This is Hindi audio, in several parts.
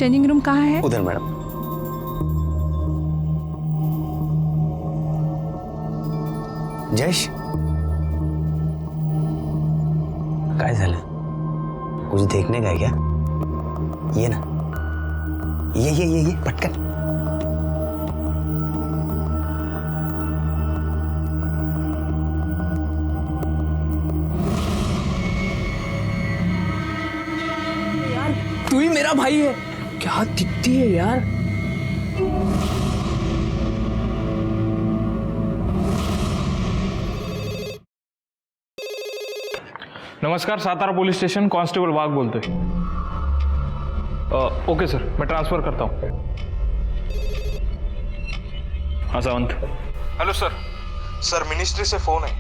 चेंजिंग रूम कहाँ है? उधर मैडम। जयेश, काय झालं? कुछ देखने का है क्या? ये ना, ये पटकन। तू ही मेरा भाई है। क्या दिखती है यार। नमस्कार, सातारा पुलिस स्टेशन, कांस्टेबल वाघ बोलते हैं। ओके सर, मैं ट्रांसफर करता हूँ। हाँ Sawant. Hello sir. Sir ministry से फोन है।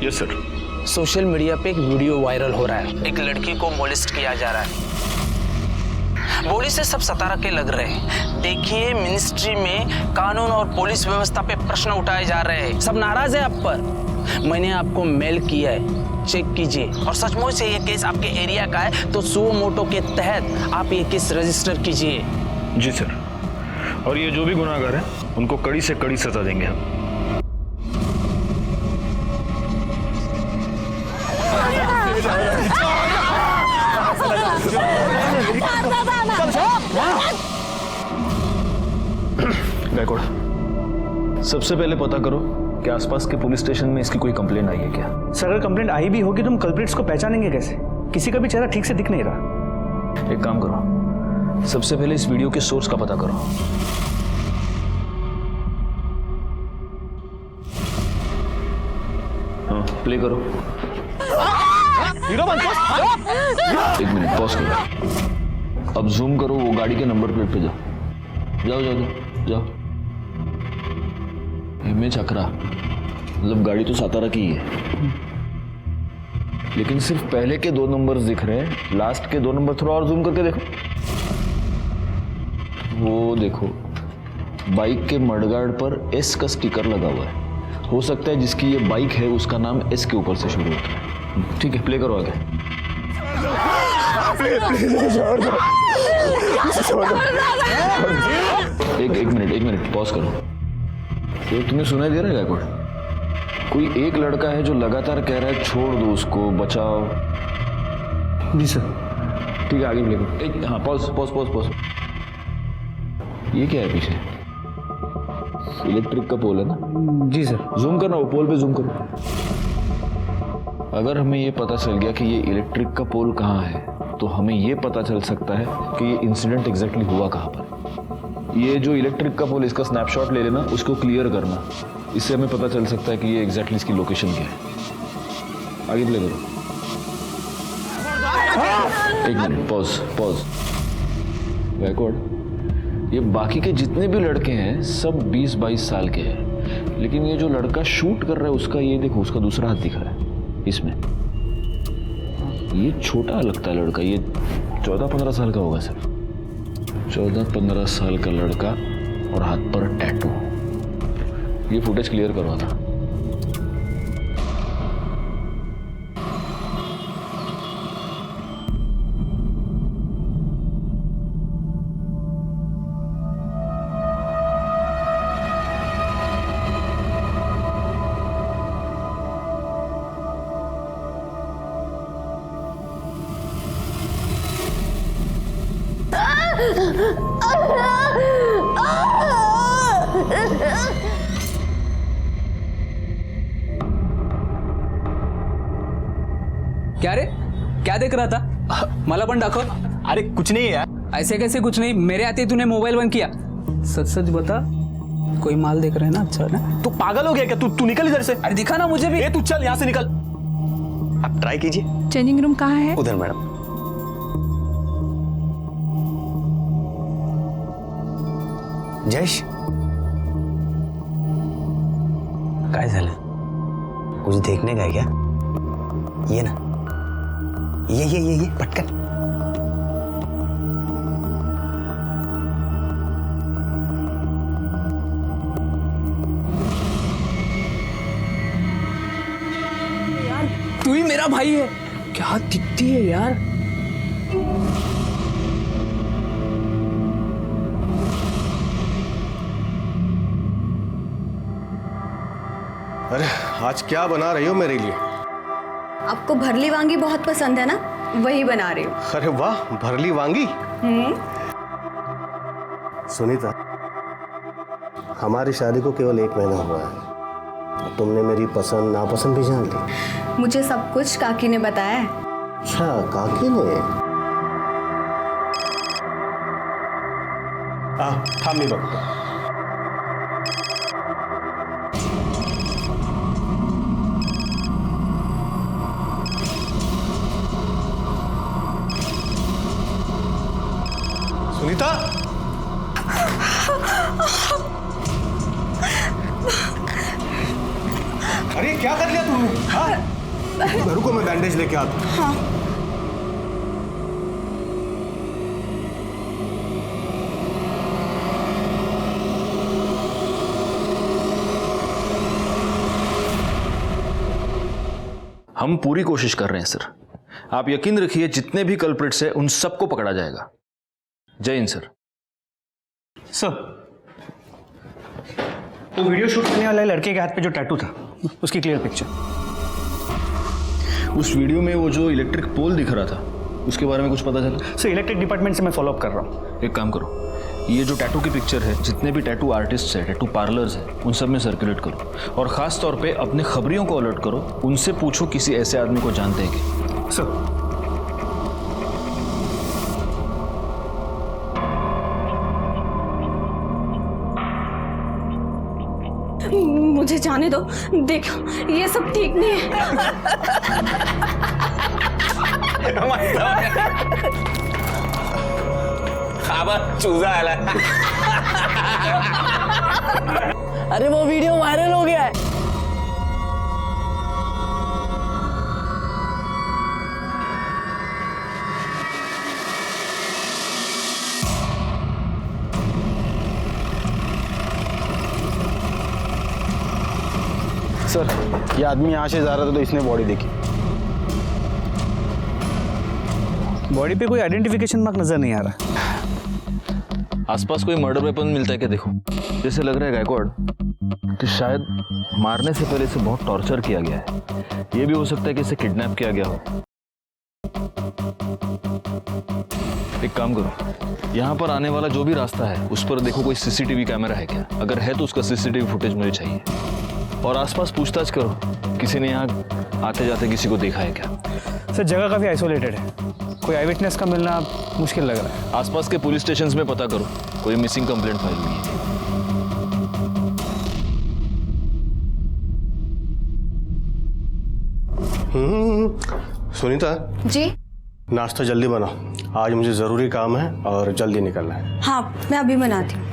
Yes sir. सोशल मीडिया पे एक वीडियो वायरल हो रहा है। एक लड़की को मोलिस्ट किया जा रहा है। बोली से सब सतारा के लग रहे हैं। देखिए, मिनिस्ट्री में कानून और पुलिस व्यवस्था पे प्रश्न उठाए जा रहे हैं। सब नाराज है आप पर। मैंने आपको मेल किया है, चेक कीजिए। और सचमुच से ये केस आपके एरिया का है तो सुओ मोटो के तहत आप ये केस रजिस्टर कीजिए। जी सर। और ये जो भी गुनाहगार हैं उनको कड़ी से कड़ी सजा देंगे हम। गायकवाड़, सबसे पहले पता करो कि आसपास के पुलिस स्टेशन में इसकी कोई कंप्लेंट आई है क्या? सर, अगर कंप्लेंट आई भी होगी तो हम कल्प्रिट्स को पहचानेंगे कैसे? किसी का भी चेहरा ठीक से दिख नहीं रहा। एक काम करो, सबसे पहले इस वीडियो के सोर्स का पता करो। हाँ, प्ले करो। एक मिनट पॉज करो। अब जूम करो, वो गाड़ी के नंबर प्लेट पे जाओ। जाओ जाओ जाओ जाओ। इमेज अकरा, मतलब गाड़ी तो सातारा की ही है, लेकिन सिर्फ पहले के 2 नंबर्स दिख रहे हैं। लास्ट के 2 नंबर थोड़ा और जूम करके देखो। वो देखो, बाइक के मडगार्ड पर एस का स्टिकर लगा हुआ है। हो सकता है जिसकी ये बाइक है उसका नाम एस के ऊपर से शुरू होता है। ठीक है, प्ले करो आगे। एक मिनट पॉज करो। ये तुम्हें सुनाई दे रहा है गायकवाड़? कोई एक लड़का है जो लगातार कह रहा है छोड़ दो उसको, बचाओ। जी सर। ठीक है, आगे प्ले करो। हाँ, पॉज। ये क्या है पीछे? इलेक्ट्रिक का पोल है ना? जी सर। जूम करना, वो पोल पे जूम करो। अगर हमें ये पता चल गया कि ये इलेक्ट्रिक का पोल कहाँ है तो हमें ये पता चल सकता है कि ये इंसिडेंट एग्जैक्टली हुआ कहाँ पर। ये जो इलेक्ट्रिक का पोल, इसका स्नैपशॉट ले लेना, उसको क्लियर करना। इससे हमें पता चल सकता है कि ये एग्जैक्टली इसकी लोकेशन क्या है। आगे प्ले करो। एक मिनट, पॉज। गायकवाड़, ये बाकी के जितने भी लड़के हैं सब 20-22 साल के हैं, लेकिन ये जो लड़का शूट कर रहा है उसका, ये देखो, उसका दूसरा हाथ दिख रहा है इसमें। ये छोटा लगता है लड़का, ये 14-15 साल का होगा सर। 14-15 साल का लड़का और हाथ पर टैटू। ये फुटेज क्लियर करवाना। क्या रे, क्या देख रहा था? मला पण दाखव। अरे कुछ नहीं यार। ऐसे कैसे कुछ नहीं? मेरे आते तूने मोबाइल बंद किया। सच बता, कोई माल देख रहे हैं ना? अच्छा ना? तू पागल हो गया क्या? तू निकल इधर से। अरे दिखा ना मुझे भी। तू चल यहाँ से निकल। आप ट्राई कीजिए। चेंजिंग रूम कहाँ है? उधर मैडम। जयेश, काय झालं? कुछ देखने का है क्या? ये ना, ये पटकन। तू ही मेरा भाई है। क्या दिखती है यार। अरे आज क्या बना रही हो मेरे लिए? आपको भरली वांगी बहुत पसंद है ना, वही बना रही हूँ। अरे वाह, भरली वांगी। सुनीता, हमारी शादी को केवल 1 महीना हुआ है, तुमने मेरी पसंद नापसंद भी जान ली। मुझे सब कुछ काकी ने बताया है। अच्छा, काकी ने? थाम मी बघतो. सुनीता, अरे क्या कर लिया तुमने? हाँ? रुको, मैं बैंडेज लेके आता हूँ। हाँ। हम पूरी कोशिश कर रहे हैं सर। आप यकीन रखिए, जितने भी कल्प्रिट्स हैं उन सबको पकड़ा जाएगा। जय हिंद सर। सर, वो वीडियो शूट करने वाले लड़के के हाथ पे जो टैटू था, उसकी क्लियर पिक्चर। उस वीडियो में वो जो इलेक्ट्रिक पोल दिख रहा था, उसके बारे में कुछ पता चला? सर, इलेक्ट्रिक डिपार्टमेंट से मैं फॉलो अप कर रहा हूँ। एक काम करो, ये जो टैटू की पिक्चर है, जितने भी टैटू आर्टिस्ट हैं, टैटू पार्लर्स हैं, उन सब में सर्कुलेट करो। और ख़ास तौर पे अपने खबरियों को अलर्ट करो, उनसे पूछो किसी ऐसे आदमी को जानते हैं कि। सर, मुझे जाने दो। देखो, ये सब ठीक नहीं है। खाबर चूजा आला। अरे वो वीडियो वायरल हो गया है। सर, ये आदमी यहाँ से जा रहा था तो इसने बॉडी देखी। बॉडी पे कोई आइडेंटिफिकेशन मार्क नजर नहीं आ रहा। आसपास कोई मर्डर वेपन मिलता है क्या? देखो, जैसे लग रहा है गायकवाड़ कि शायद मारने से पहले इसे बहुत टॉर्चर किया गया है। ये भी हो सकता है कि इसे किडनैप किया गया हो। एक काम करो, यहाँ पर आने वाला जो भी रास्ता है उस पर देखो कोई सीसीटीवी कैमरा है क्या। अगर है तो उसका सीसीटीवी फुटेज मुझे चाहिए। और आसपास पूछताछ करो, किसी ने यहाँ आते जाते किसी को देखा है क्या। सर, जगह काफ़ी आइसोलेटेड है, कोई आई विटनेस का मिलना मुश्किल लग रहा है। आसपास के पुलिस स्टेशंस में पता करो, कोई मिसिंग कंप्लेंट फाइल हुई है। सुनीता जी? नाश्ता जल्दी बनाओ, आज मुझे ज़रूरी काम है और जल्दी निकलना है। हाँ, मैं अभी बनाती हूँ।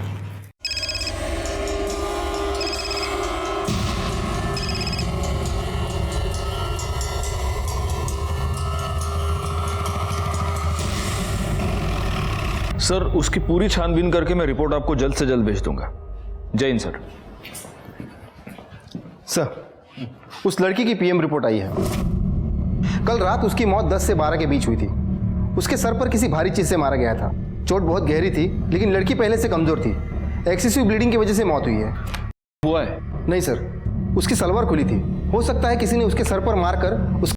सर, उसकी पूरी छानबीन करके मैं रिपोर्ट आपको जल्द से जल्द भेज दूंगा। जय हिंद सर। सर, उस लड़की की पीएम रिपोर्ट आई है। कल रात उसकी मौत 10 से 12 के बीच हुई थी। उसके सर पर किसी भारी चीज से मारा गया था। चोट बहुत गहरी थी, लेकिन लड़की पहले से कमजोर थी। एक्सेसिव ब्लीडिंग की वजह से मौत हुई है। हुआ है? नहीं सर, उसकी सलवार खुली थी। हो सकता है किसी ने उसके सर पर मारकर उस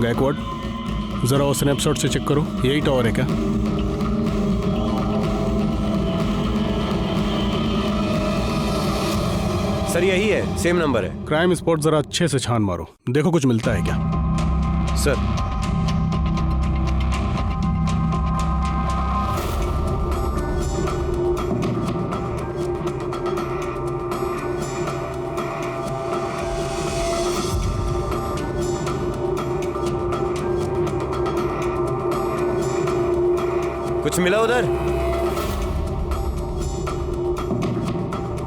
गायकवाड़, जरा वो स्नैपशॉट से चेक करो, यही टावर है क्या? सर, यही है, सेम नंबर है। क्राइम स्पॉट जरा अच्छे से छान मारो, देखो कुछ मिलता है क्या। सर, कुछ मिला उधर?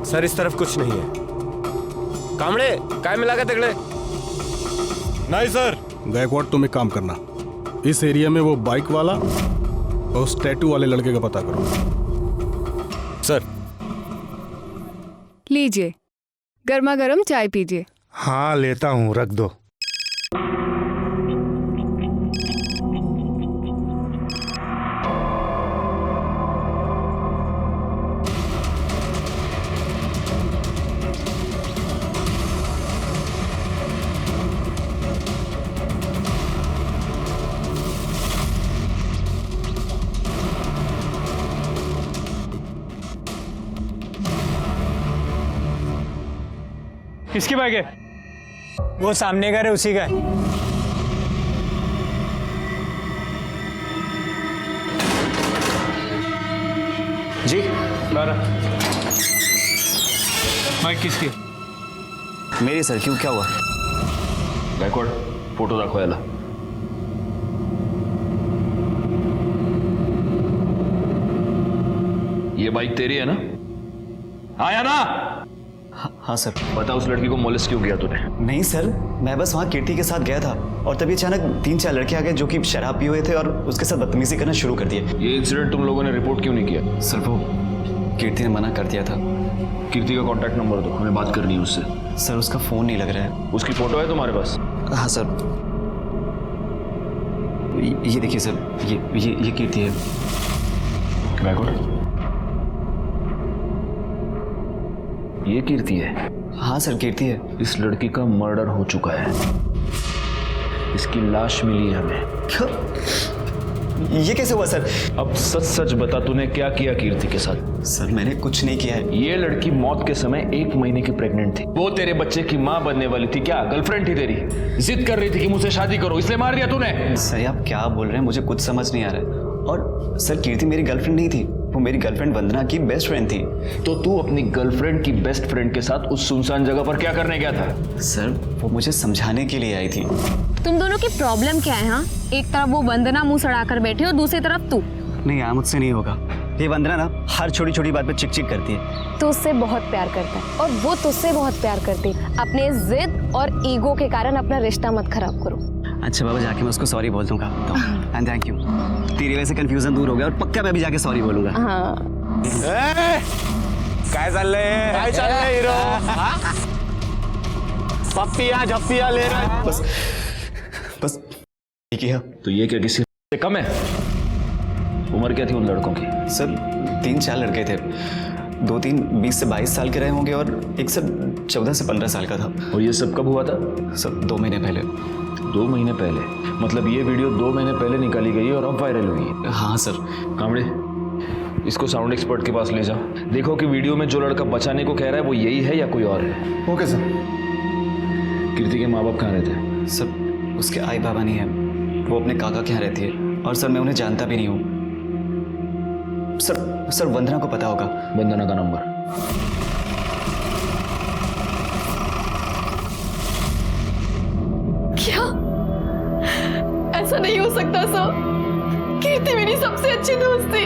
सर, इस तरफ कुछ नहीं है। कामड़े, काय मिला का तगड़े? नहीं सर। गायकवाड़, तुम एक काम करना, इस एरिया में वो बाइक वाला और उस टैटू वाले लड़के का पता करो। सर। लीजिए, गर्मा गर्म चाय पीजिए। हाँ लेता हूँ, रख दो। किसकी बाइक है? वो सामने का है, उसी का है। जी बारह। बाइक किसकी? मेरी सर। क्यों, क्या हुआ? बैकवर्ड फोटो दाखवा याला। ये बाइक तेरी है ना? आया ना? हाँ सर। बता, उस लड़की को मोलेस्ट क्यों किया तूने? नहीं सर, मैं बस वहाँ कीर्ति के साथ गया था और तभी अचानक 3-4 लड़के आ गए जो कि शराब पिए हुए थे और उसके साथ बदतमीजी करना शुरू कर दिए। ये इंसिडेंट तुम लोगों ने रिपोर्ट क्यों नहीं किया? सर वो कीर्ति ने मना कर दिया था। कीर्ति का कांटेक्ट नंबर दो, हमें बात करनी है उससे। सर उसका फोन नहीं लग रहा है। उसकी फोटो है तुम्हारे पास? हाँ सर, ये देखिए सर, ये कीर्ति है। बैकवर्ड, ये कीर्ति है? हाँ सर, कीर्ति है। इस लड़की का मर्डर हो चुका है, इसकी लाश मिली है हमें। ये कैसे हुआ सर? अब सच सच बता, तूने क्या किया कीर्ति के साथ? सर मैंने कुछ नहीं किया है। ये लड़की मौत के समय 1 महीने की प्रेग्नेंट थी। वो तेरे बच्चे की माँ बनने वाली थी। क्या गर्लफ्रेंड थी तेरी? जिद कर रही थी कि मुझसे शादी करो, इसलिए मार दिया तूने? सर आप क्या बोल रहे हैं, मुझे कुछ समझ नहीं आ रहा है। और सर कीर्ति मेरी गर्लफ्रेंड नहीं थी, वो मेरी गर्लफ्रेंड वंदना की बेस्ट फ्रेंड थी। तो तू अपनी गर्लफ्रेंड की बेस्ट फ्रेंड के साथ उस सुनसान जगह पर क्या करने गया था? सर वो मुझे समझाने के लिए आई थी। तुम दोनों की प्रॉब्लम क्या है? हाँ, एक तरफ वो वंदना मुंह सड़ाकर बैठी और दूसरी तरफ तू। नहीं यार, मुझसे नहीं होगा। ये वंदना ना हर छोटी छोटी बात पे चिक चिक करती है। तू उससे बहुत प्यार करता है और वो तुझसे बहुत प्यार करती है। अपने जिद और ईगो के कारण अपना रिश्ता मत खराब करो। अच्छा बाबा, जाके मैं उसको सॉरी बोल दूंगा। एंड थैंक यू, तेरी वजह से कंफ्यूजन दूर हो गया और पक्का मैं भी जाके सॉरी बोलूंगा। हाँ। काय चाललंय हिरो? पप्पिया झप्पिया ले रहा है। बस ठीक है। तो ये क्या किसी से कम है? उम्र क्या थी उन लड़कों की? सर 3-4 लड़के थे। 2-3 20 से 22 साल के रहे होंगे और एक सर 14 से 15 साल का था। और ये सब कब हुआ था? सर 2 महीने पहले। 2 महीने पहले? मतलब ये वीडियो 2 महीने पहले निकाली गई है और अब वायरल हुई है? हाँ सर। कामड़े, इसको साउंड एक्सपर्ट के पास ले जाओ। देखो कि वीडियो में जो लड़का बचाने को कह रहा है वो यही है या कोई और है। Okay sir. कीर्ति के माँ बाप कहाँ रहते हैं? सर उसके आई बाबा नहीं है, वो अपने काका के यहाँ रहती है और सर मैं उन्हें जानता भी नहीं हूँ। सर वंदना को पता होगा। वंदना का नंबर? क्या? ऐसा नहीं हो सकता सर, कीर्ति मेरी सबसे अच्छी दोस्त थी।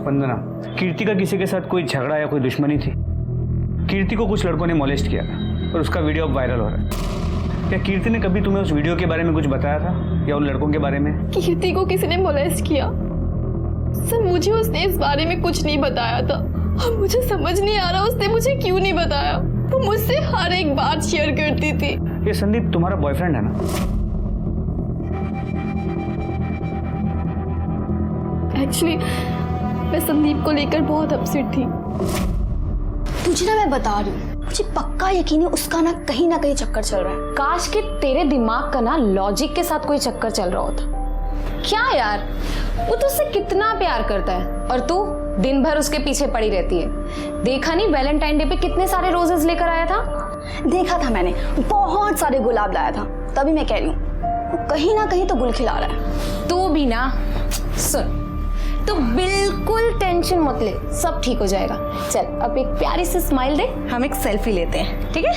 वंदना, कीर्ति का किसी के साथ कोई झगड़ा या कोई दुश्मनी थी? कीर्ति को कुछ लड़कों ने मोलेस्ट किया था और उसका वीडियो अब वायरल हो रहा है। क्या कीर्ति ने कभी तुम्हें उस वीडियो के बारे में कुछ बताया था या उन लड़कों के बारे में? कीर्ति को किसी ने मोलेस्ट किया? सर मुझे उसने इस बारे में कुछ नहीं बताया था और मुझे समझ नहीं आ रहा उसने मुझे क्यों नहीं बताया। वो मुझसे हर एक बात शेयर करती थी। ये संदीप तुम्हारा बॉयफ्रेंड है ना? एक्चुअली मैं संदीप को लेकर बहुत अपसेट थी। तुझे ना मैं बता रही हूँ, मुझे पक्का यकीन है उसका ना कहीं चक्कर चल रहा है। काश कि तेरे दिमाग का ना लॉजिक के साथ कोई चक्कर चल रहा होता। क्या यार, वो तुझसे कितना प्यार करता है और तू दिन भर उसके पीछे पड़ी रहती है। देखा नहीं वैलेंटाइन डे पे कितने सारे रोजेस लेकर आया था? देखा था मैंने, बहुत सारे गुलाब लाया था। तभी मैं कह रही हूँ वो कहीं ना कहीं तो गुल खिला रहा है। तू भी ना सुन, तो बिल्कुल टेंशन मत ले, सब ठीक हो जाएगा। चल अब एक प्यारी सी स्माइल दे, हम एक सेल्फी लेते हैं, ठीक है?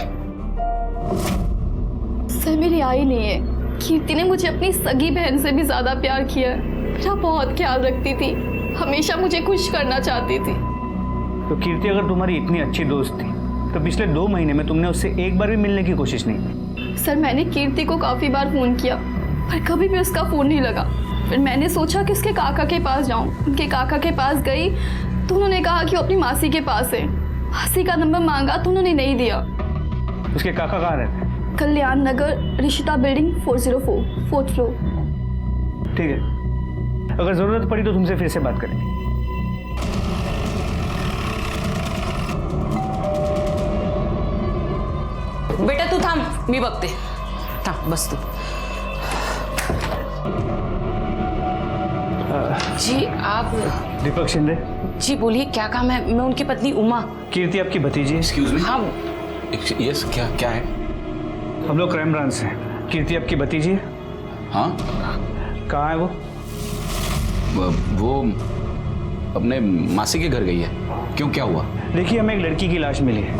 सर मेरी आई नहीं है। कीर्ति ने मुझे अपनी सगी बहन से भी ज्यादा प्यार किया है। मेरा बहुत ख्याल रखती थी, हमेशा मुझे खुश करना चाहती थी। तो कीर्ति अगर तुम्हारी इतनी अच्छी दोस्त थी तो पिछले 2 महीने में तुमने उससे एक बार भी मिलने की कोशिश नहीं की? सर मैंने कीर्ति को काफ़ी बार फ़ोन किया पर कभी भी उसका फ़ोन नहीं लगा। फिर मैंने सोचा कि उसके काका के पास जाऊं। उनके काका के पास गई तो उन्होंने कहा कि वो अपनी मासी के पास है। मासी का नंबर मांगा तो उन्होंने नहीं दिया। उसके काका कहाँ रहते हैं? कल्याण नगर, ऋषिता बिल्डिंग 404, 4th फ्लोर। ठीक है, अगर ज़रूरत पड़ी तो तुमसे फिर से बात करेंगे। बेटा तू थांब, मी बघते। थांब, बस तू। जी आप? दीपक शिंदे जी बोलिए, क्या काम है? मैं उनकी पत्नी उमा। कीर्ति आपकी भतीजी। Excuse me. हाँ यस, क्या है? हम लोग क्राइम ब्रांच से हैं। कीर्ति आपकी भतीजी है? हाँ। कहाँ है वो? वो अपने मासी के घर गई है। क्यों, क्या हुआ? देखिए, हमें एक लड़की की लाश मिली है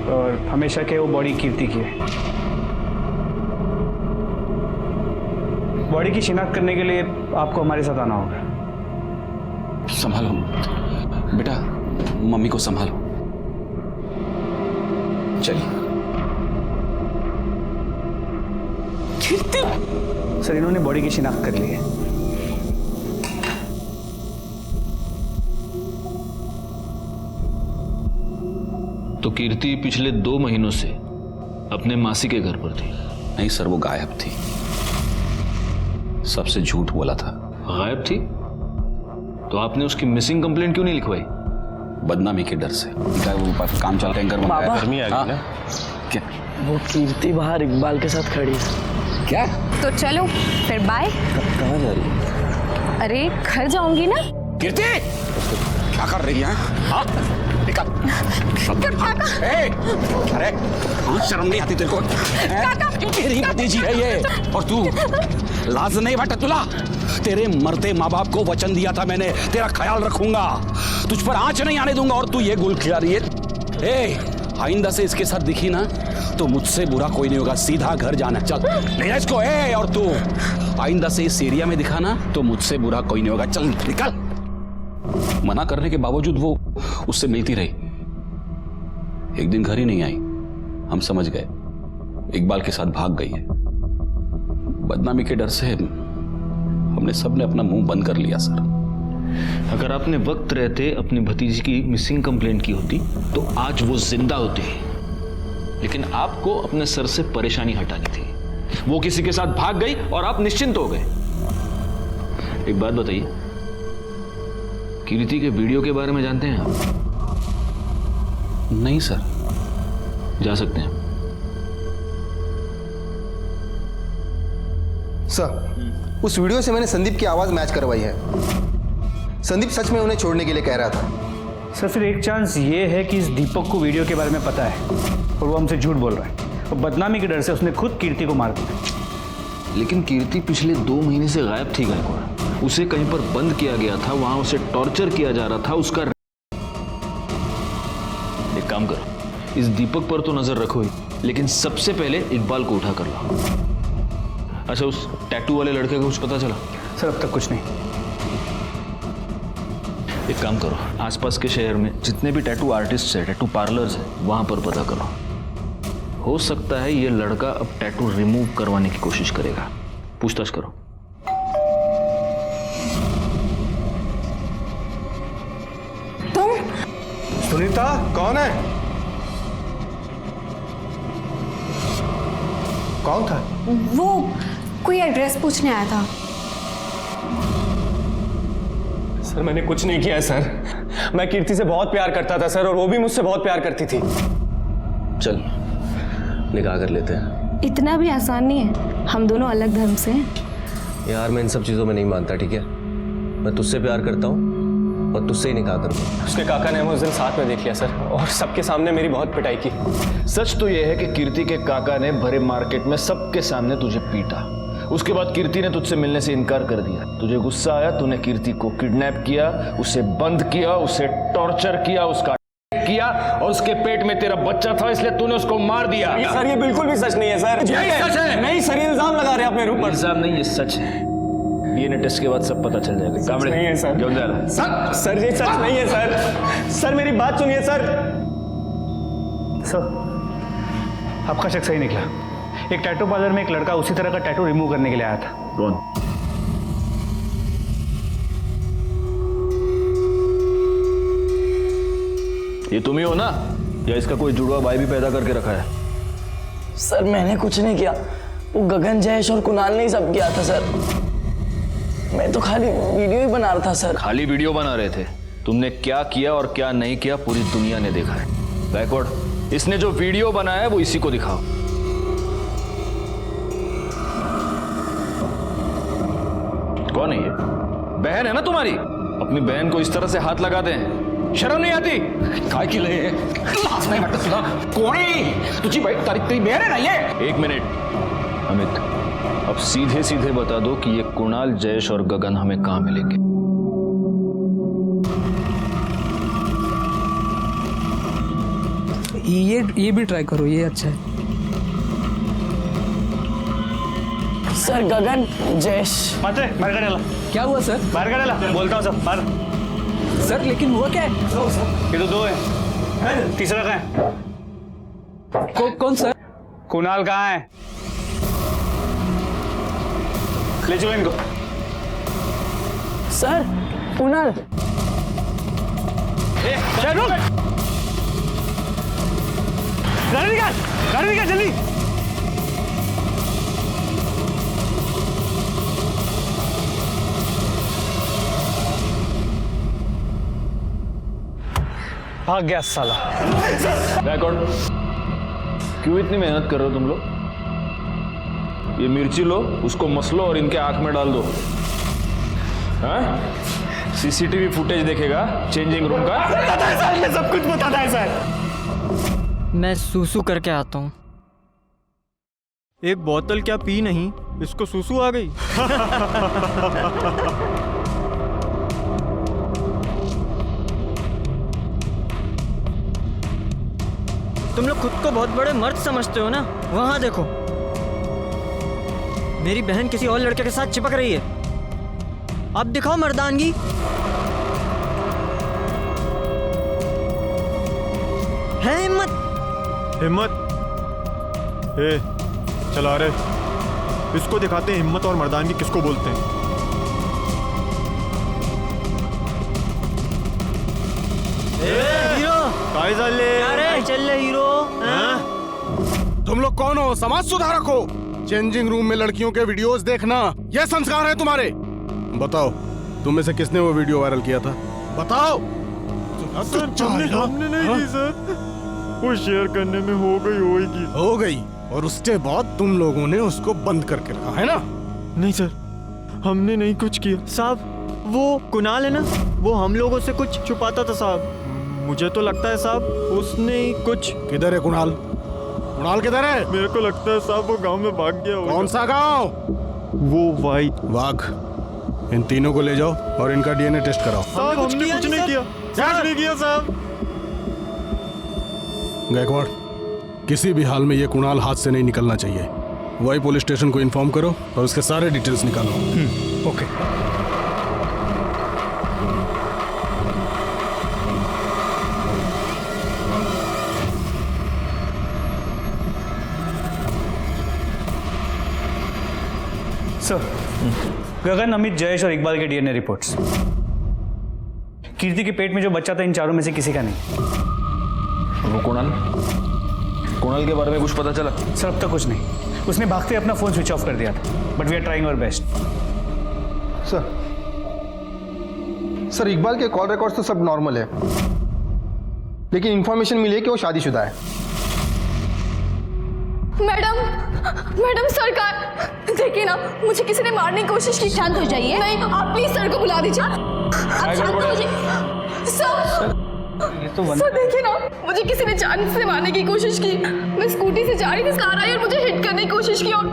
और हमेशा के वो बॉडी कीर्ति की है। बॉडी की शिनाख्त करने के लिए आपको हमारे साथ आना होगा। संभालो बेटा, मम्मी को संभालो। चलिए। सर, इन्होंने बॉडी की शिनाख्त कर ली है। तो कीर्ति पिछले 2 महीनों से अपने मासी के घर पर थी? नहीं सर, वो गायब थी। सबसे झूठ बोला था। गायब थी? तो आपने उसकी मिसिंग कंप्लेंट क्यों नहीं लिखवाई? बदनामी के डर से। वो काम चल टैंकर मंगाया। गर्मी आ गई ना। क्या? वो कीर्ति बाहर इकबाल के साथ खड़ी है। क्या? तो चलो फिर बाय। कहाँ जा रही है? अरे घर जाऊंगी ना। कीर्ति क्या कर रही है? हाँ? निकल। अरे शर्म नहीं आती तेरे को? तेरी भतीजी है ये, और तू लाज नहीं बटा तुला? तेरे मरते माँ बाप को वचन दिया था मैंने, तेरा ख्याल रखूंगा, तुझ पर आंच नहीं आने दूंगा, और तू ये गुल खिला रही है। आइंदा से इसके साथ दिखी ना तो मुझसे बुरा कोई नहीं होगा। सीधा घर जाना, चल ले इसको। और तू आइंदा से इस एरिया में दिखा ना तो मुझसे बुरा कोई नहीं होगा। चल निकल। मना करने के बावजूद वो उससे मिलती रही। एक दिन घर ही नहीं आई, हम समझ गए इकबाल के साथ भाग गई है। बदनामी के डर से हमने सबने अपना मुंह बंद कर लिया सर। अगर आपने वक्त रहते अपनी भतीजी की मिसिंग कंप्लेंट की होती तो आज वो जिंदा होती, लेकिन आपको अपने सर से परेशानी हटानी थी। वो किसी के साथ भाग गई और आप निश्चिंत हो गए। एक बात बताइए, कीर्ति के वीडियो के बारे में जानते हैं आप? नहीं सर। जा सकते हैं सर। उस वीडियो से मैंने संदीप की आवाज मैच करवाई है। संदीप सच में उन्हें छोड़ने के लिए कह रहा था। सर, फिर एक चांस ये है कि इस दीपक को वीडियो के बारे में पता है और वो हमसे झूठ बोल रहा है, और बदनामी के डर से उसने खुद कीर्ति को मार दिया। लेकिन कीर्ति पिछले 2 महीने से गायब थी गायकवाड़। उसे कहीं पर बंद किया गया था, वहां उसे टॉर्चर किया जा रहा था। उसका एक काम करो, इस दीपक पर तो नजर रखो ही, लेकिन सबसे पहले इकबाल को उठा कर लो। अच्छा, उस टैटू वाले लड़के को कुछ पता चला? सर, अब तक कुछ नहीं। एक काम करो, आसपास के शहर में जितने भी टैटू आर्टिस्ट है, टैटू पार्लर्स है, वहां पर पता करो। हो सकता है ये लड़का अब टैटू रिमूव करवाने की कोशिश करेगा। पूछताछ करो। तुम? सुनीता कौन है? कौन था? वो कोई एड्रेस पूछने आया था। सर मैंने कुछ नहीं किया है सर। मैं कीर्ति से बहुत प्यार करता था सर, और वो भी मुझसे बहुत प्यार करती थी। चल निकाह कर लेते हैं। इतना भी आसान नहीं है, हम दोनों अलग धर्म से हैं। यार मैं इन सब चीज़ों में नहीं मानता, ठीक है? मैं तुझसे प्यार करता हूँ और तुझसे ही निकाह करूँगा। उसके काका ने हमें उस दिन साथ में देख लिया सर, और सबके सामने मेरी बहुत पिटाई की। सच तो यह है कि कीर्ति के काका ने भरे मार्केट में सबके सामने तुझे पीटा। उसके बाद कीर्ति ने तुझसे मिलने से इनकार कर दिया। तुझे गुस्सा आया, तूने कीर्ति को किडनैप किया, उसे बंद किया, उसे टॉर्चर किया, उसका किया, और उसके पेट में तेरा बच्चा था, इसलिए तूने उसको मार दिया। सर ये बिल्कुल भी सच नहीं है सर। यही सच है। नहीं सर, ये इल्जाम लगा रहे हैं अपने ऊपर। इल्जाम नहीं, ये सच है। डीएनए टेस्ट के बाद सब पता चल जाएगा। सच नहीं है सर। क्यों जा रहा? सर ये सच नहीं है सर। सर मेरी बात सुनिए सर। सर, आपका शक सही निकला। एक टैटू पार्लर में एक लड़का उसी तरह का टैटू रिमूव करने के लिए आया था। कौन? ये तुम ही हो ना, या इसका कोई जुड़वा भाई भी पैदा करके रखा है? सर मैंने कुछ नहीं किया, वो गगन, जयेश और कुणाल ने ही सब किया था सर। मैं तो खाली वीडियो ही बना रहा था सर। खाली वीडियो बना रहे थे? तुमने क्या किया और क्या नहीं किया पूरी दुनिया ने देखा है। बैकवर्ड, इसने जो वीडियो बनाया है वो इसी को दिखाओ। कौन है ये? बहन है ना तुम्हारी? अपनी बहन को इस तरह से हाथ लगाते हैं, शर्म नहीं आती? काय की लय लाज नाही वाटत तुला? कोण आहे तुझी बाईक? तेरी बहन है ना ये? 1 मिनट अमित, अब सीधे सीधे बता दो कि ये कुणाल, जयेश और गगन हमें कहां मिलेंगे? ये भी ट्राई करो, ये अच्छा है। सर गगन, जयेश। माते बाहर काढायला। क्या हुआ सर? बाहर काढायला बोलता हूँ सब बाहर। सर लेकिन हुआ क्या है? ये तो 2 है, तीसरा कहाँ है? कौन सर? कुणाल कहाँ है? ले चलो इनको। सर कुणाल। गाड़ी निकाल जल्दी। भाग गया साला। बैकवर्ड, क्यों इतनी मेहनत कर रहे हो तुम लोग? ये मिर्ची लो, उसको मसलो और इनके आंख में डाल दो। हाँ? सीसीटीवी फुटेज देखेगा चेंजिंग रूम का। बताता है सर, मैं सब कुछ बताता है सर। मैं सूसू करके आता हूँ। एक बोतल क्या पी नहीं, इसको सूसू आ गई। तुम लोग खुद को बहुत बड़े मर्द समझते हो ना? वहां देखो, मेरी बहन किसी और लड़के के साथ चिपक रही है। अब दिखाओ मर्दानगी। है हिम्मत? हिम्मत? ए, चला रे, इसको दिखाते हैं हिम्मत और मर्दानगी किसको बोलते हैं। हीरो काय चालले? काय चल हीरो? तुम लोग कौन हो? समाज सुधारक हो? चेंजिंग रूम में लड़कियों के वीडियोस देखना यह संस्कार है तुम्हारे? बताओ, तुम में से किसने वो वीडियो वायरल किया था? बताओ। सर हमने नहीं की सर, वो शेयर करने में हो गई और उसके बाद तुम लोगों ने उसको बंद करके रखा है ना? नहीं सर, हमने नहीं कुछ किया साहब। वो कुणाल है ना, वो हम लोगों से कुछ छुपाता था साहब। मुझे तो लगता है साहब उसने ही कुछ। किधर है कुणाल? कुणाल किधर है? मेरे को लगता है साहब वो गांव में भाग गया होगा। कौन सा गांव? वो वाघ। इन तीनों को ले जाओ और इनका डीएनए टेस्ट कराओ। साहब हमने कुछ नहीं किया साहब। गायकवाड़, किसी भी हाल में ये कुणाल हाथ से नहीं निकलना चाहिए। वही पुलिस स्टेशन को इन्फॉर्म करो और उसके सारे डिटेल्स निकालो। ओके। सर, गगन, अमित, जयेश और इकबाल के डीएनए रिपोर्ट्स। कीर्ति के पेट में जो बच्चा था इन चारों में से किसी का नहीं। वो कुणाल के बारे में कुछ पता चला? सर अब तक कुछ नहीं। उसने भागते अपना फोन स्विच ऑफ कर दिया था, but we are trying our best. Sir Iqbal के कॉल रिकॉर्ड्स तो सब नॉर्मल है, लेकिन इंफॉर्मेशन मिली है कि वो शादीशुदा है। मैडम सरकार, देखिए ना, मुझे किसी ने मारने की कोशिश की। शांत हो जाइए। नहीं, आप प्लीज सर को बुला दीजिए। आप शांत हो जाइए। सर देखिए ना, मुझे किसी ने जान से मारने की कोशिश की। मैं स्कूटी से जा रही थी, कार आई और मुझे हिट करने की कोशिश की। और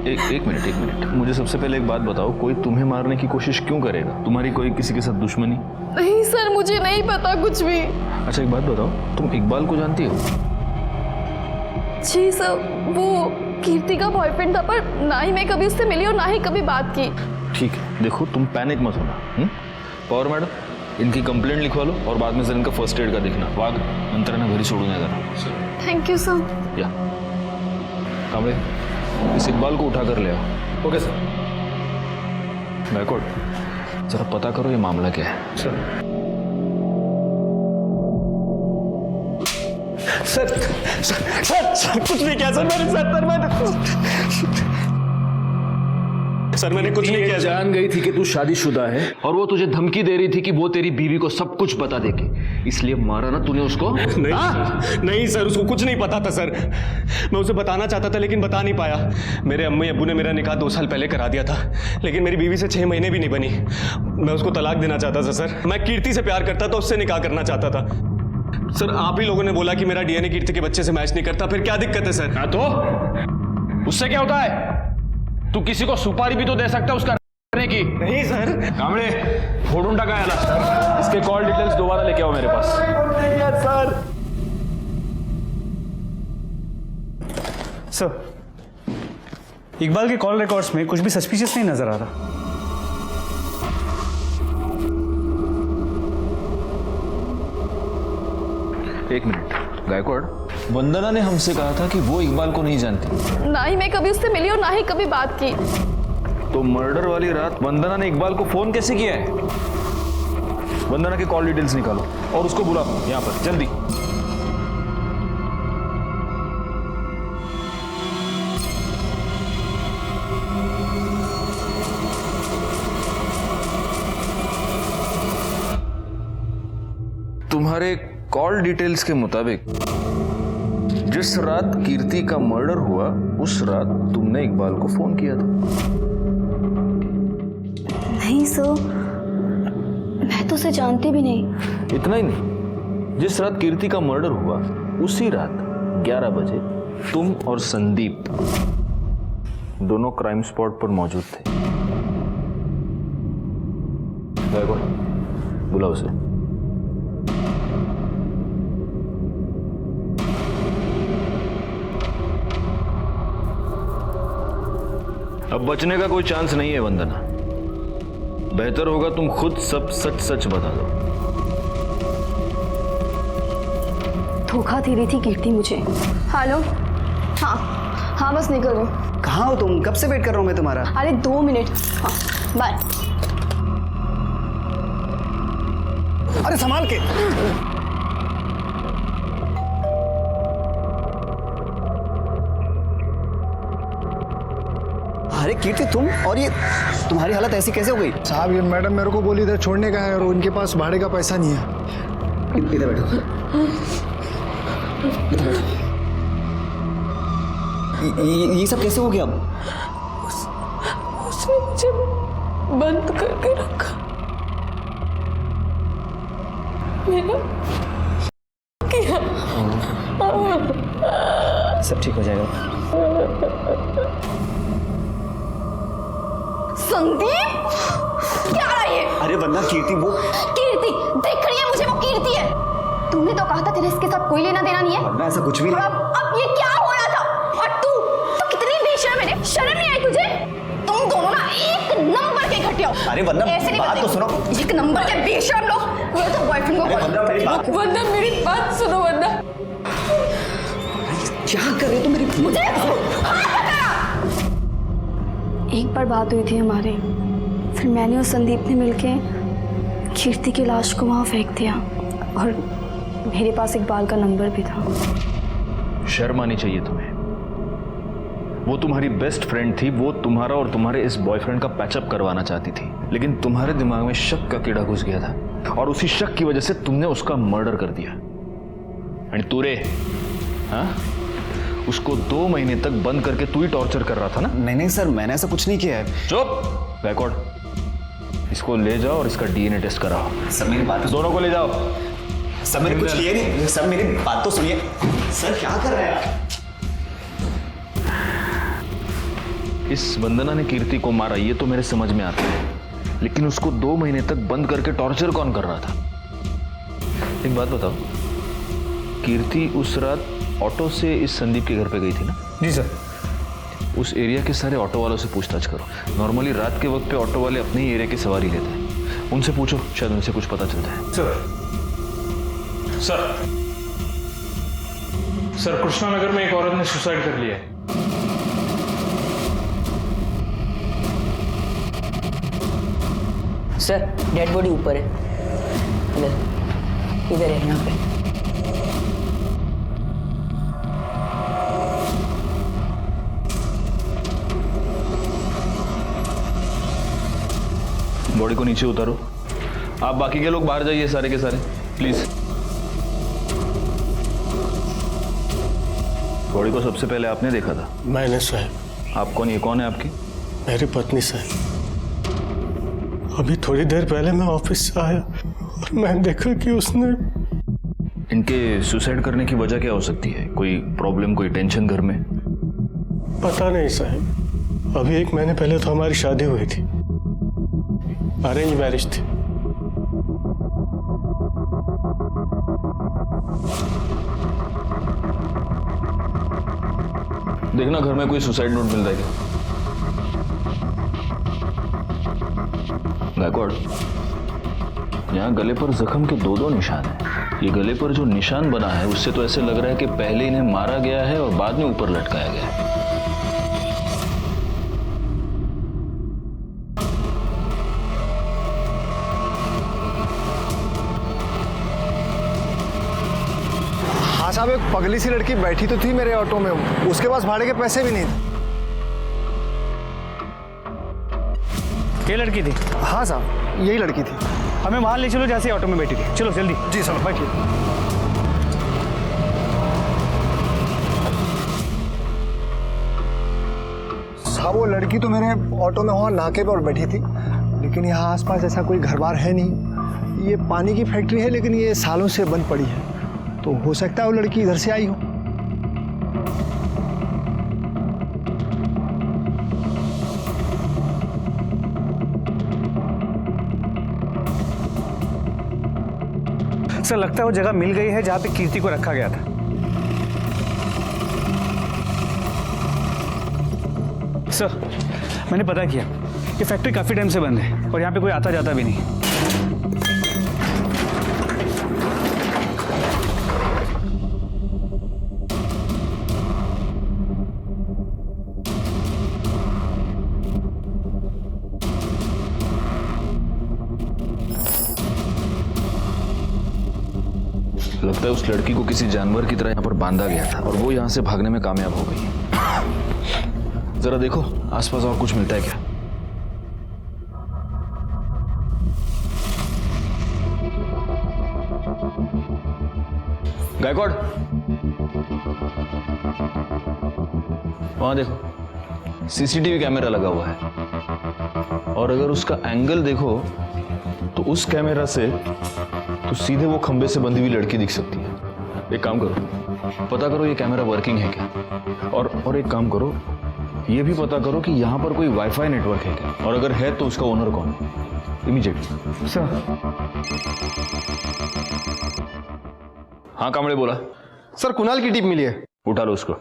एक मिनट, मुझे सबसे पहले एक बात बताओ, कोई तुम्हें मारने की कोशिश क्यों करेगा? तुम्हारी कोई किसी के साथ दुश्मनी? नहीं सर, मुझे नहीं पता कुछ भी। अच्छा एक बात बताओ, तुम इकबाल को जानती हो? जी सर, वो कीर्ति का बॉयफ्रेंड था, पर ना ही मैं कभी उससे मिली और ना ही कभी बात की। ठीक है, देखो तुम पैनिक मत होना। पवार मैडम, इनकी कंप्लेंट लिखवा लो और बाद में सर इनका फर्स्ट एड का देखना। वाघ, नंतर ना घरी सोडून या जरा। Thank you sir. या कामड़े, इस इकबाल को उठा कर ले आओ। Okay sir. बैकवर्ड, जरा पता करो ये मामला क्या है। सर कुछ नहीं किया सर मैंने। सर मैंने कुछ नहीं किया। जान गई थी कि तू शादीशुदा है और वो तुझे धमकी दे रही थी कि वो तेरी बीवी को सब कुछ बता देगी, इसलिए मारा ना तूने उसको? नहीं सर, उसको कुछ नहीं पता था सर। मैं उसे बताना चाहता था लेकिन बता नहीं पाया। मेरे अम्मी अब्बू ने मेरा निकाह 2 साल पहले करा दिया था, लेकिन मेरी बीवी से 6 महीने भी नहीं बनी। मैं उसको तलाक देना चाहता था सर। मैं कीर्ति से प्यार करता था, उससे निकाह करना चाहता था। सर आप ही लोगों ने बोला कि मेरा डीएनए कीर्ति के बच्चे से मैच नहीं करता, फिर क्या दिक्कत है सर? हाँ तो उससे क्या होता है? तू किसी को सुपारी भी तो दे सकता है उसका करने की। नहीं सर। कामड़े, फोड़ूंडा का आला, इसके कॉल डिटेल्स दोबारा लेके आओ मेरे पास। सर, इकबाल के कॉल रिकॉर्ड्स में कुछ भी सस्पिशियस नहीं नजर आ रहा। एक मिनट गायकवाड़, वंदना ने हमसे कहा था कि वो इकबाल को नहीं जानती। ना ही मैं कभी उससे मिली और ना ही कभी बात की। तो मर्डर वाली रात वंदना ने इकबाल को फोन कैसे किया है? वंदना के कॉल डिटेल्स निकालो और उसको बुलाओ यहाँ पर जल्दी। तुम्हारे कॉल डिटेल्स के मुताबिक जिस रात कीर्ति का मर्डर हुआ उस रात तुमने इकबाल को फोन किया था। नहीं सर, मैं तो उसे जानती भी नहीं। इतना ही नहीं, जिस रात कीर्ति का मर्डर हुआ उसी रात 11 बजे तुम और संदीप दोनों क्राइम स्पॉट पर मौजूद थे। बुलाओ उसे। अब बचने का कोई चांस नहीं है वंदना। बेहतर होगा तुम खुद सब सच सच बता दो। धोखा दे रही थी कीर्ति मुझे। हेलो। हाँ बस निकल गई। कहाँ हो तुम? कब से वेट कर रहा हूँ मैं तुम्हारा। अरे 2 मिनट। हाँ बाय। अरे संभाल के। अरे कीर्ति तुम, और ये तुम्हारी हालत ऐसी कैसे हो गई? साहब ये मैडम मेरे को बोली इधर छोड़ने का है और उनके पास भाड़े का पैसा नहीं है। इधर बैठो। ये सब कैसे हो गया? उसने मुझे बंद करके रखा। मैंने किया। सब ठीक हो जाएगा। संदीप क्या रहा है? अरे वंदना, कीर्ति वो कीर्ति देख रही है मुझे, वो कीर्ति है। तुमने तो कहा था तेरा इसके साथ कोई लेना देना नहीं है। वंदना ऐसा कुछ भी नहीं। अब ये क्या हो रहा था? और तू कितनी बेशर्म है, शर्म नहीं आई तुझे? तुम दोनों ना एक नंबर के घटिया हो। अरे वंदना बात तो सुनो। एक नंबर के बेशर्म लोग। ये तो बॉयफ्रेंड को वंदना मेरी बात सुनो। वंदना क्या कर रहे हो मेरी? मुझे एक बार बात हुई थी हमारी, फिर मैंने और संदीप ने मिलके कीर्ति की लाश को वहां फेंक दिया और मेरे पास इकबाल का नंबर भी था। शर्म आनी चाहिए तुम्हें। वो तुम्हारी बेस्ट फ्रेंड थी, वो तुम्हारा और तुम्हारे इस बॉयफ्रेंड का पैचअप करवाना चाहती थी, लेकिन तुम्हारे दिमाग में शक का कीड़ा घुस गया था और उसी शक की वजह से तुमने उसका मर्डर कर दिया। एंड तूरे, हाँ, उसको 2 महीने तक बंद करके तू ही टॉर्चर कर रहा था ना? नहीं सर, मैंने ऐसा कुछ नहीं किया है। चुप बैकवर्ड। इसको ले जाओ और इसका डीएनए टेस्ट कराओ। सर मेरी बात दोनों को ले जाओ। सर मैंने कुछ किया नहीं। सर मेरी बात तो सुनिए। सर क्या कर रहे हैं आप? इस वंदना ने कीर्ति को मारा ये तो मेरे समझ में आता है, लेकिन उसको 2 महीने तक बंद करके टॉर्चर कौन कर रहा था? एक बात बताओ, कीर्ति उस रात ऑटो से इस संदीप के घर पे गई थी ना? जी सर। उस एरिया के सारे ऑटो वालों से पूछताछ करो। नॉर्मली रात के वक्त पे ऑटो वाले अपने ही एरिया की सवारी लेते हैं, उनसे पूछो, शायद उनसे कुछ पता चलता है। सर सर कृष्णानगर में एक औरत ने सुसाइड कर लिया है। सर डेड बॉडी ऊपर है, इधर इधर है, यहाँ पे। बॉडी को नीचे उतारो। आप बाकी के लोग बाहर जाइए, सारे के सारे प्लीज। बॉडी को सबसे पहले आपने देखा था? मैंने साहब। आप कौन? ये कौन है आपकी? मेरी पत्नी साहब। अभी थोड़ी देर पहले मैं ऑफिस से आया और मैंने देखा कि उसने। इनके सुसाइड करने की वजह क्या हो सकती है? कोई प्रॉब्लम, कोई टेंशन घर में? पता नहीं साहब। अभी 1 महीने पहले तो हमारी शादी हुई थी, अरेंज मैरिज थी। देखना घर में कोई सुसाइड नोट मिल रहा है क्या? गायकवाड़, यहाँ गले पर जख्म के 2 निशान हैं। ये गले पर जो निशान बना है उससे तो ऐसे लग रहा है कि पहले इन्हें मारा गया है और बाद में ऊपर लटकाया गया है। हाँ साहब, एक पगली सी लड़की बैठी तो थी मेरे ऑटो में, उसके पास भाड़े के पैसे भी नहीं थे। ये लड़की थी? हाँ साहब, यही लड़की थी। हमें वहां ले चलो जैसे ऑटो में बैठी थी। चलो जल्दी। जी सर, बैठिए। साहब, वो लड़की तो मेरे ऑटो में वहाँ नाके पर बैठी थी, लेकिन यहाँ आसपास ऐसा कोई घर बार है नहीं। ये पानी की फैक्ट्री है, लेकिन ये सालों से बंद पड़ी है, तो हो सकता है वो लड़की इधर से आई हो। सर लगता है वो जगह मिल गई है जहां पे कीर्ति को रखा गया था। सर मैंने पता किया, ये फैक्ट्री काफी टाइम से बंद है और यहाँ पे कोई आता जाता भी नहीं। लगता है उस लड़की को किसी जानवर की तरह यहाँ पर बांधा गया था और वो यहाँ से भागने में कामयाब हो गई। जरा देखो आसपास और कुछ मिलता है क्या? गायकवाड़, वहां देखो सीसीटीवी कैमरा लगा हुआ है और अगर उसका एंगल देखो तो उस कैमरा से तो सीधे वो खंबे से बंधी हुई लड़की दिख सकती है। एक काम करो, पता करो ये कैमरा वर्किंग है क्या, और एक काम करो, ये भी पता करो कि यहाँ पर कोई वाईफाई नेटवर्क है क्या, और अगर है तो उसका ओनर कौन है। इमीडिएटली। सर। हाँ कामड़े बोला। सर कुणाल की टीप मिली है। उठा लो उसको।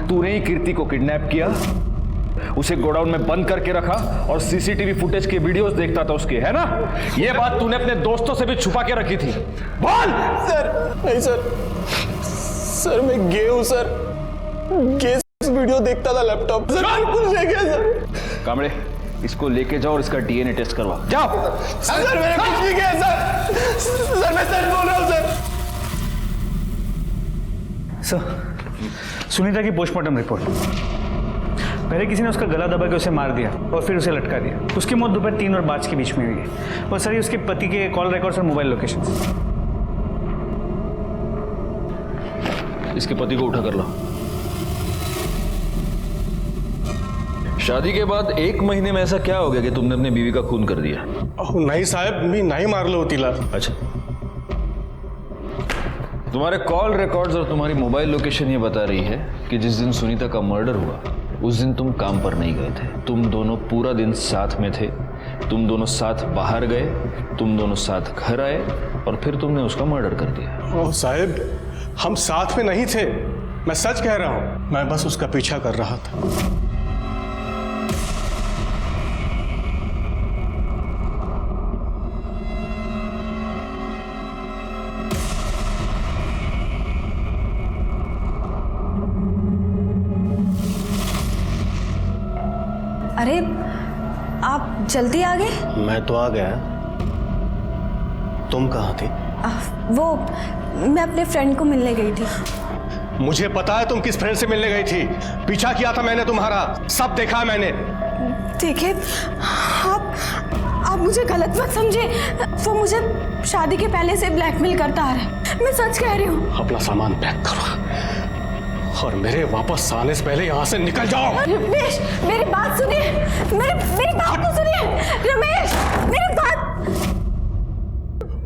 तूने ही कीर्ति को किडनैप किया, उसे गोडाउन में बंद करके रखा और सीसीटीवी फुटेज के वीडियोस देखता था उसके, है ना? ये बात तूने अपने दोस्तों से भी छुपा के रखी थी। बोल। सर नहीं सर मैं गे हूं सर, गे वीडियो देखता था लैपटॉप। सर कुछ नहीं किया सर। कामड़े, इसको लेके जाओ और इसका डीएनए टेस्ट करवा। जाओ। सर मैंने कुछ नहीं किया सर मैं सच बोल रहा हूं सर। सुनीता की पोस्टमार्टम रिपोर्ट। पहले किसी ने उसका गला दबा के उसे मार दिया और फिर उसे लटका दिया। उसकी मौत दोपहर 3 और 5 के बीच में हुई है। और सर ये उसके पति के कॉल रिकॉर्ड्स और मोबाइल लोकेशन। इसके पति को उठा कर लो। शादी के बाद 1 महीने में ऐसा क्या हो गया कि तुमने अपनी बीवी का खून कर दिया? नहीं साहब, मी नहीं मारलो होतीला। अच्छा, तुम्हारे कॉल रिकॉर्ड्स और तुम्हारी मोबाइल लोकेशन ये बता रही है कि जिस दिन सुनीता का मर्डर हुआ उस दिन तुम काम पर नहीं गए थे, तुम दोनों पूरा दिन साथ में थे, तुम दोनों साथ बाहर गए, तुम दोनों साथ घर आए और फिर तुमने उसका मर्डर कर दिया। ओह साहब, हम साथ में नहीं थे, मैं सच कह रहा हूं, मैं बस उसका पीछा कर रहा था। अरे आप जल्दी आ गए? मैं तो आ गया, तुम कहाँ थी? वो मैं अपने फ्रेंड को मिलने गई थी। मुझे पता है तुम किस फ्रेंड से मिलने गई थी, पीछा किया था मैंने तुम्हारा, सब देखा है मैंने। देखिए आप मुझे गलत मत समझे, वो मुझे शादी के पहले से ब्लैकमेल करता आ रहा है, मैं सच कह रही हूँ। अपना सामान पैक करो और मेरे वापस आने से पहले यहाँ से निकल जाओ। रमेश मेरी बात सुनिए, मेरी बात तो सुनिए रमेश, मेरी बात।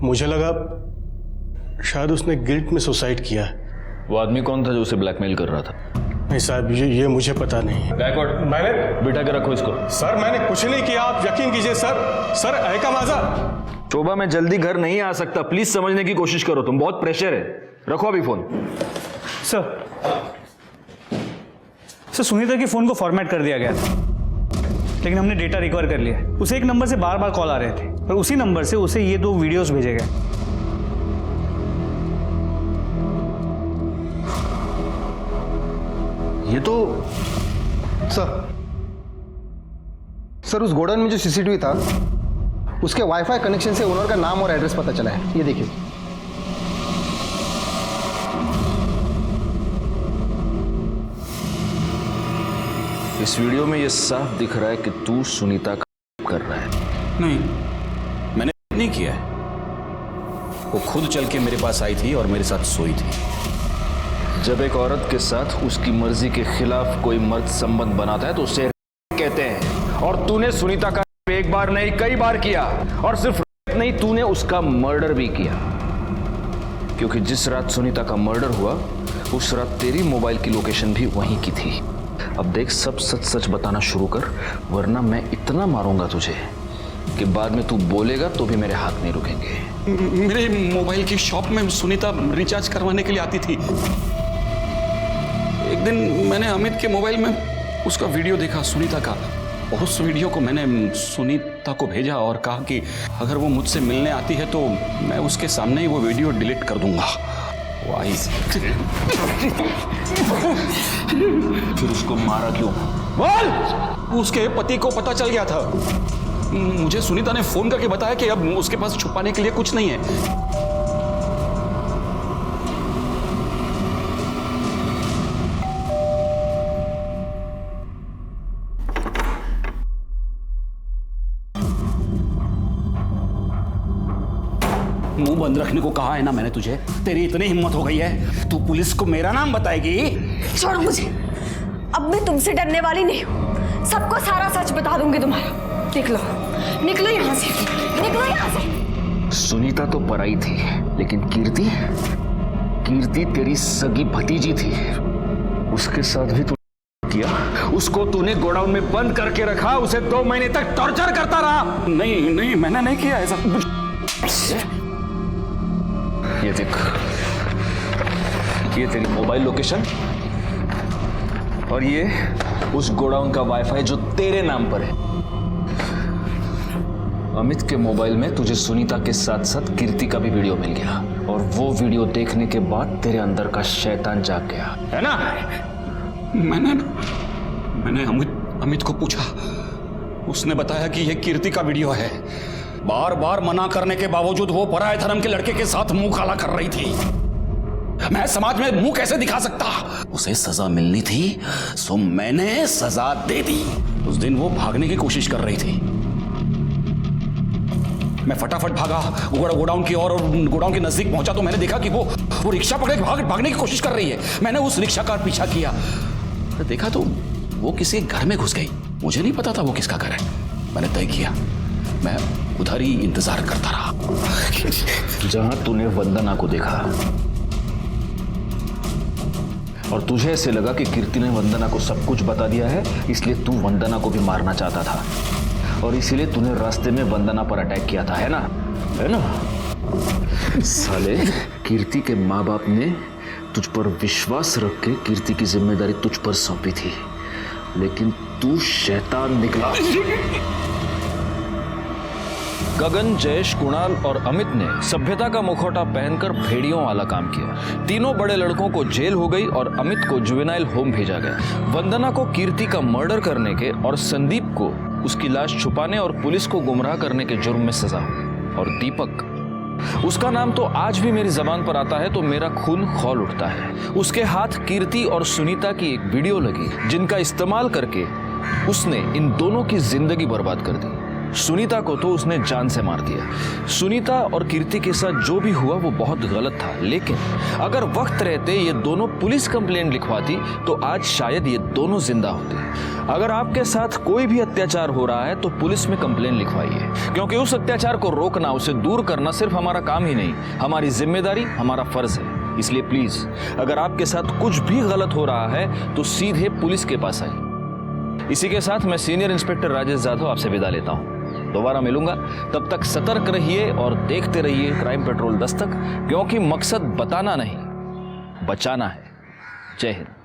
मुझे लगा शायद उसने गिल्ट में सुसाइड किया है। वो आदमी कौन था जो उसे ब्लैकमेल कर रहा था? नहीं साहब, ये मुझे पता नहीं। गायकवाड, मैंने बिठा के रखो इसको। सर मैंने कुछ नहीं किया, आप यकीन कीजिए सर है का माजा। शोभा, मैं जल्दी घर नहीं आ सकता, प्लीज समझने की कोशिश करो, तुम बहुत प्रेशर है। रखो अभी फोन। सर सुनीता के फोन को फॉर्मेट कर दिया गया था, लेकिन हमने डेटा रिकवर कर लिया। उसे एक नंबर से बार बार कॉल आ रहे थे और उसी नंबर से उसे ये 2 वीडियोस भेजे गए। ये तो सर उस गोडाउन में जो सीसीटीवी था उसके वाईफाई कनेक्शन से ओनर का नाम और एड्रेस पता चला है। ये देखिए। इस वीडियो में ये साफ दिख रहा है कि तू सुनीता का कर रहा है। नहीं, मैंने नहीं किया है। वो खुद चल के मेरे पास आई थी और मेरे साथ सोई थी। जब एक औरत के साथ उसकी मर्जी के खिलाफ कोई मर्द संबंध बनाता है तो उसे कहते हैं, और तूने सुनीता का एक बार नहीं कई बार किया, और सिर्फ नहीं तूने उसका मर्डर भी किया। क्योंकि जिस रात सुनीता का मर्डर हुआ उस रात तेरी मोबाइल की लोकेशन भी वहीं की थी। अब देख, सब सच सच बताना शुरू कर, वरना मैं इतना मारूंगा तुझे कि बाद में तू बोलेगा तो भी मेरे हाथ नहीं रुकेंगे। मेरे मोबाइल की शॉप में सुनीता रिचार्ज करवाने के लिए आती थी। एक दिन मैंने अमित के मोबाइल में उसका वीडियो देखा सुनीता का, और उस वीडियो को मैंने सुनीता को भेजा और कहा कि अगर वो मुझसे मिलने आती है तो मैं उसके सामने ही वो वीडियो डिलीट कर दूंगा। वो आई। फिर उसको मारा क्यों? बोल! उसके पति को पता चल गया था। मुझे सुनीता ने फोन करके बताया कि अब उसके पास छुपाने के लिए कुछ नहीं है। मुंह बंद रखने को कहा है ना मैंने तुझे। तेरी इतनी हिम्मत हो गई है, तू पुलिस को मेरा नाम बताएगी? छोड़ो मुझे, अब मैं तुमसे डरने वाली नहीं हूँ। सबको सारा सच बता दूंगी तुम्हारा। निकलो यहाँ से, निकलो यहाँ से। सुनीता तो पराई थी, लेकिन कीर्ति तेरी सगी भतीजी थी। उसके साथ भी तू किया। उसको तूने गोडाउन में बंद करके रखा, उसे 2 महीने तक टॉर्चर करता रहा। नहीं, मैंने नहीं किया ऐसा। ये देख, ये तेरी मोबाइल लोकेशन और ये उस गोडाउन का वाईफाई जो तेरे नाम पर है। अमित के मोबाइल में तुझे सुनीता के साथ साथ कीर्ति का भी वीडियो मिल गया, और वो वीडियो देखने के बाद तेरे अंदर का शैतान जाग गया, है ना? मैंने अमित को पूछा, उसने बताया कि यह कीर्ति का वीडियो है। बार बार मना करने के बावजूद वो पराये धर्म के लड़के के साथ मुंह काला कर रही थी। मैं समाज में मुंह कैसे दिखा सकता? उसे सजा मिलनी थी, सो मैंने सजा दे दी। उस दिन वो भागने की कोशिश कर रही थी। मैं फटाफट भागा गोडाउन की ओर, और गोडाउन के नजदीक पहुंचा तो मैंने देखा कि वो रिक्शा पकड़ के भागने की कोशिश कर रही है। मैंने उस रिक्शा का पीछा किया, तो देखा तो वो किसी घर में घुस गई। मुझे नहीं पता था वो किसका घर है। मैंने तय किया मैं उधर ही इंतजार करता रहा। जहां तूने वंदना को देखा और तुझे ऐसे लगा कि कीर्ति ने वंदना को सब कुछ बता दिया है, इसलिए तू वंदना को भी मारना चाहता था और इसीलिए तूने रास्ते में वंदना पर अटैक किया था, है ना? है ना? साले, कीर्ति के माँ बाप ने तुझ पर विश्वास रख के कीर्ति की जिम्मेदारी तुझ पर सौंपी थी, लेकिन तू शैतान निकला। गगन, जयेश, कुणाल और अमित ने सभ्यता का मुखौटा पहनकर भेड़ियों वाला काम किया। तीनों बड़े लड़कों को जेल हो गई और अमित को जुवेनाइल होम भेजा गया। वंदना को कीर्ति का मर्डर करने के और संदीप को उसकी लाश छुपाने और पुलिस को गुमराह करने के जुर्म में सजा हुई। और दीपक, उसका नाम तो आज भी मेरी जबान पर आता है तो मेरा खून खौल उठता है। उसके हाथ कीर्ति और सुनीता की एक वीडियो लगी जिनका इस्तेमाल करके उसने इन दोनों की जिंदगी बर्बाद कर दी। सुनीता को तो उसने जान से मार दिया। सुनीता और कीर्ति के साथ जो भी हुआ वो बहुत गलत था, लेकिन अगर वक्त रहते ये दोनों पुलिस कंप्लेंट लिखवाती तो आज शायद ये दोनों जिंदा होते। अगर आपके साथ कोई भी अत्याचार हो रहा है तो पुलिस में कंप्लेंट लिखवाइए, क्योंकि उस अत्याचार को रोकना, उसे दूर करना सिर्फ हमारा काम ही नहीं, हमारी जिम्मेदारी, हमारा फर्ज है। इसलिए प्लीज, अगर आपके साथ कुछ भी गलत हो रहा है तो सीधे पुलिस के पास आइए। इसी के साथ मैं सीनियर इंस्पेक्टर राजेश जाधव आपसे विदा लेता हूं। दोबारा मिलूंगा, तब तक सतर्क रहिए और देखते रहिए क्राइम पेट्रोल दस्तक, क्योंकि मकसद बताना नहीं, बचाना है। जय हिंद।